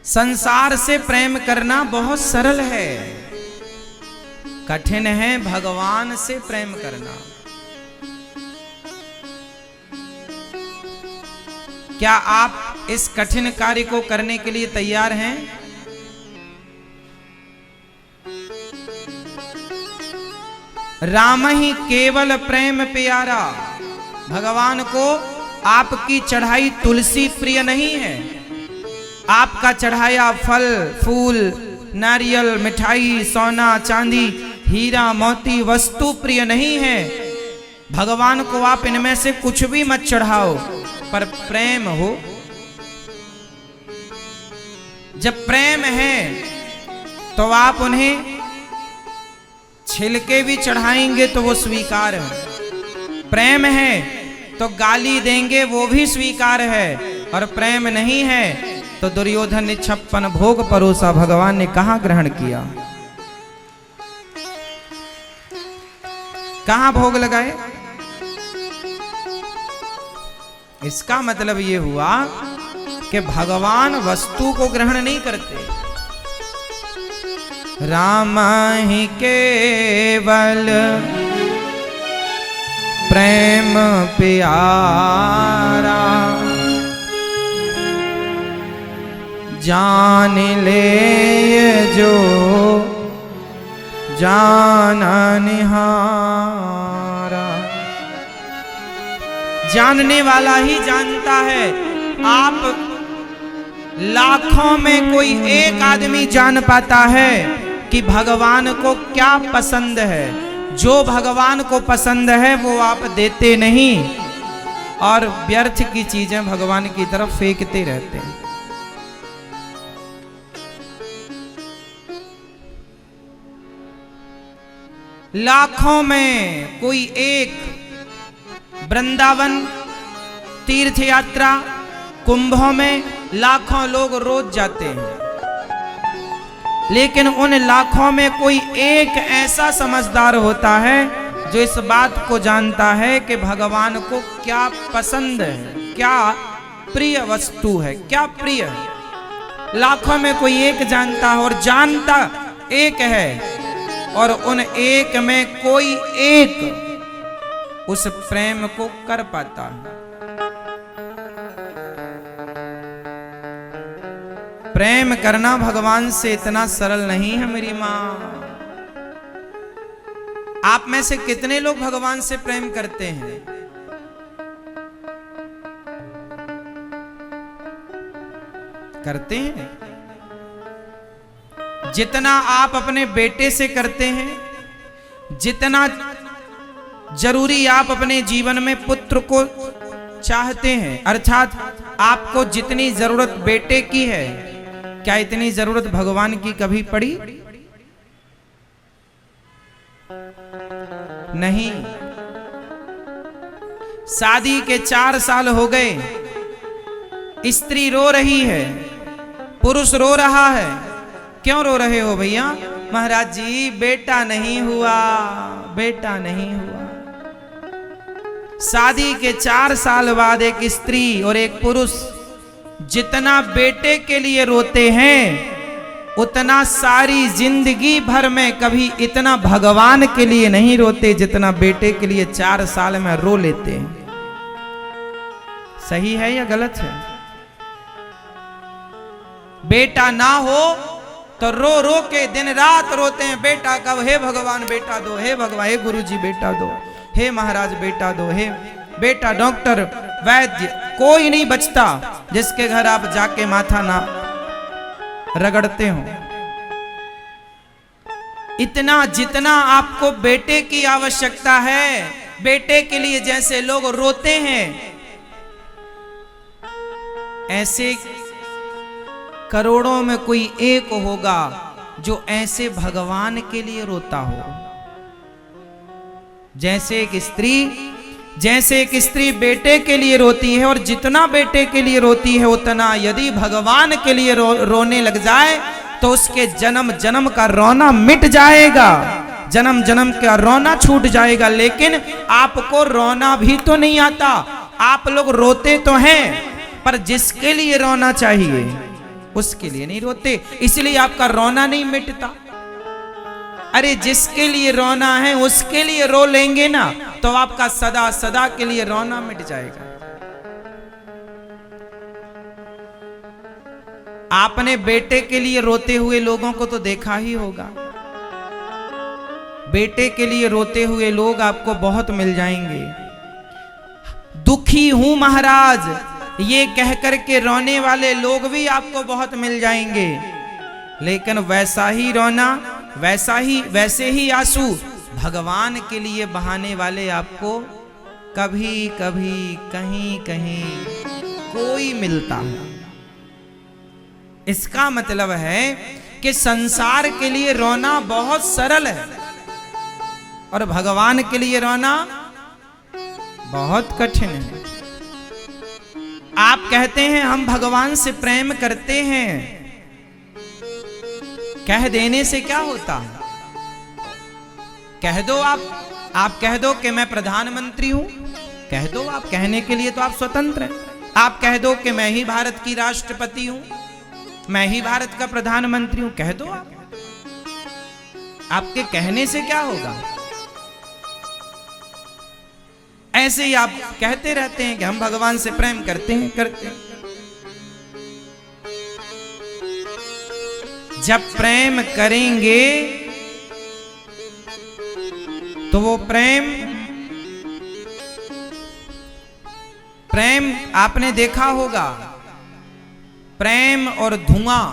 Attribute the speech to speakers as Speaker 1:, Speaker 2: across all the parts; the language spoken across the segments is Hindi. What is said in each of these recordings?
Speaker 1: संसार से प्रेम करना बहुत सरल है, कठिन है भगवान से प्रेम करना। क्या आप इस कठिन कार्य को करने के लिए तैयार हैं? राम ही केवल प्रेम प्यारा। भगवान को आपकी चढ़ाई तुलसी प्रिय नहीं है, आपका चढ़ाया फल फूल नारियल मिठाई सोना चांदी हीरा मोती वस्तु प्रिय नहीं है। भगवान को आप इनमें से कुछ भी मत चढ़ाओ, पर प्रेम हो। जब प्रेम है तो आप उन्हें छिलके भी चढ़ाएंगे तो वो स्वीकार है। प्रेम है तो गाली देंगे वो भी स्वीकार है, और प्रेम नहीं है तो दुर्योधन ने 56 भोग परोसा, भगवान ने कहां ग्रहण किया, कहां भोग लगाए? इसका मतलब ये हुआ कि भगवान वस्तु को ग्रहण नहीं करते। राम ही केवल प्रेम प्यारा, जान ले जो जाननिहारा। जानने वाला ही जानता है। आप लाखों में कोई एक आदमी जान पाता है कि भगवान को क्या पसंद है। जो भगवान को पसंद है वो आप देते नहीं, और व्यर्थ की चीजें भगवान की तरफ फेंकते रहते हैं। लाखों में कोई एक वृंदावन तीर्थ यात्रा कुंभों में लाखों लोग रोज जाते हैं, लेकिन उन लाखों में कोई एक ऐसा समझदार होता है जो इस बात को जानता है कि भगवान को क्या पसंद है, क्या प्रिय वस्तु है, क्या प्रिय है। लाखों में कोई एक जानता है, और जानता एक है, और उन एक में कोई एक उस प्रेम को कर पाता है। प्रेम करना भगवान से इतना सरल नहीं है मेरी मां। आप में से कितने लोग भगवान से प्रेम करते हैं? करते हैं? जितना आप अपने बेटे से करते हैं, जितना जरूरी आप अपने जीवन में पुत्र को चाहते हैं, अर्थात आपको जितनी जरूरत बेटे की है, क्या इतनी जरूरत भगवान की कभी पड़ी? नहीं। शादी के 4 साल हो गए, स्त्री रो रही है, पुरुष रो रहा है। क्यों रो रहे हो भैया? महाराज जी बेटा नहीं हुआ, बेटा नहीं हुआ। शादी के 4 साल बाद एक स्त्री और एक पुरुष जितना बेटे के लिए रोते हैं, उतना सारी जिंदगी भर में कभी इतना भगवान के लिए नहीं रोते जितना बेटे के लिए 4 साल में रो लेते हैं। सही है या गलत है? बेटा ना हो तो रो रो के दिन रात रोते हैं, बेटा कब, हे भगवान बेटा दो, हे भगवान, हे गुरुजी बेटा दो, हे महाराज बेटा दो, हे बेटा। डॉक्टर वैद्य कोई नहीं बचता जिसके घर आप जाके माथा ना रगड़ते हो। इतना जितना आपको बेटे की आवश्यकता है, बेटे के लिए जैसे लोग रोते हैं, ऐसे करोड़ों में कोई एक होगा जो ऐसे भगवान के लिए रोता हो। जैसे एक स्त्री बेटे के लिए रोती है, और जितना बेटे के लिए रोती है उतना यदि भगवान के लिए रोने लग जाए तो उसके जन्म जन्म का रोना मिट जाएगा, जन्म जन्म का रोना छूट जाएगा। लेकिन आपको रोना भी तो नहीं आता। आप लोग रोते तो हैं, पर जिसके लिए रोना चाहिए उसके लिए नहीं रोते, इसलिए आपका रोना नहीं मिटता। अरे जिसके लिए रोना है उसके लिए रो लेंगे ना, तो आपका सदा सदा के लिए रोना मिट जाएगा। आपने बेटे के लिए रोते हुए लोगों को तो देखा ही होगा। बेटे के लिए रोते हुए लोग आपको बहुत मिल जाएंगे। दुखी हूं महाराज ये कहकर के रोने वाले लोग भी आपको बहुत मिल जाएंगे, लेकिन वैसा ही रोना, वैसे ही आंसू भगवान के लिए बहाने वाले आपको कभी कभी कहीं कहीं कोई मिलता है। इसका मतलब है कि संसार के लिए रोना बहुत सरल है और भगवान के लिए रोना बहुत कठिन है। आप कहते हैं हम भगवान से प्रेम करते हैं, कह देने से क्या होता है? कह दो आप कह दो कि मैं प्रधानमंत्री हूं, कह दो आप, कहने के लिए तो आप स्वतंत्र हैं। आप कह दो कि मैं ही भारत की राष्ट्रपति हूं, मैं ही भारत का प्रधानमंत्री हूं, कह दो आप। आपके कहने से क्या होगा? ऐसे ही आप कहते रहते हैं कि हम भगवान से प्रेम करते हैं। जब प्रेम करेंगे तो वो प्रेम आपने देखा होगा, प्रेम और धुआं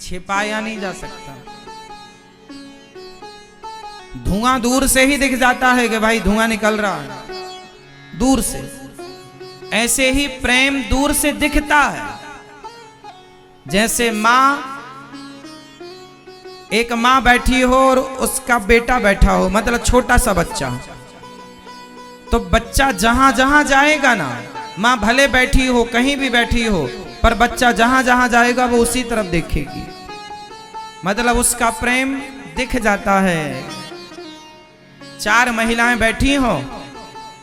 Speaker 1: छिपाया नहीं जा सकता। धुआं दूर से ही दिख जाता है कि भाई धुआं निकल रहा है, दूर से। ऐसे ही प्रेम दूर से दिखता है। जैसे एक माँ बैठी हो और उसका बेटा बैठा हो, मतलब छोटा सा बच्चा, तो बच्चा जहां जहां जाएगा ना, माँ भले बैठी हो कहीं भी बैठी हो, पर बच्चा जहां जहां जाएगा वो उसी तरफ देखेगी, मतलब उसका प्रेम दिख जाता है। 4 महिलाएं बैठी हो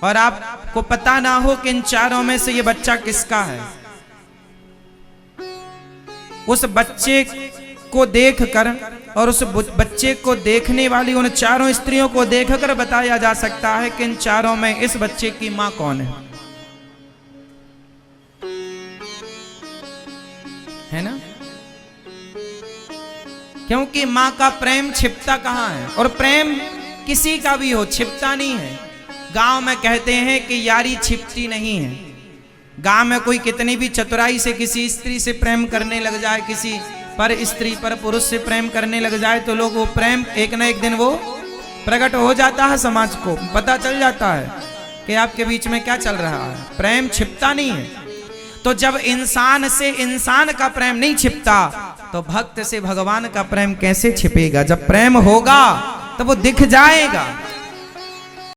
Speaker 1: और आपको पता ना हो कि इन चारों में से ये बच्चा किसका है, उस बच्चे को देखकर और उस बच्चे को देखने वाली उन चारों स्त्रियों को देखकर बताया जा सकता है कि इन चारों में इस बच्चे की मां कौन है ना? क्योंकि मां का प्रेम छिपता कहां है, और प्रेम किसी का भी हो छिपता नहीं है। गांव में कहते हैं कि यारी छिपती नहीं है। गांव में कोई कितनी भी चतुराई से किसी स्त्री से प्रेम करने लग जाए, किसी पर स्त्री पर पुरुष से प्रेम करने लग जाए, तो लोग वो प्रेम एक न एक दिन वो प्रकट हो जाता है, समाज को पता चल जाता है कि आपके बीच में क्या चल रहा है। प्रेम छिपता नहीं है। तो जब इंसान से इंसान का प्रेम नहीं छिपता, तो भक्त से भगवान का प्रेम कैसे छिपेगा? जब प्रेम होगा तो वो दिख जाएगा।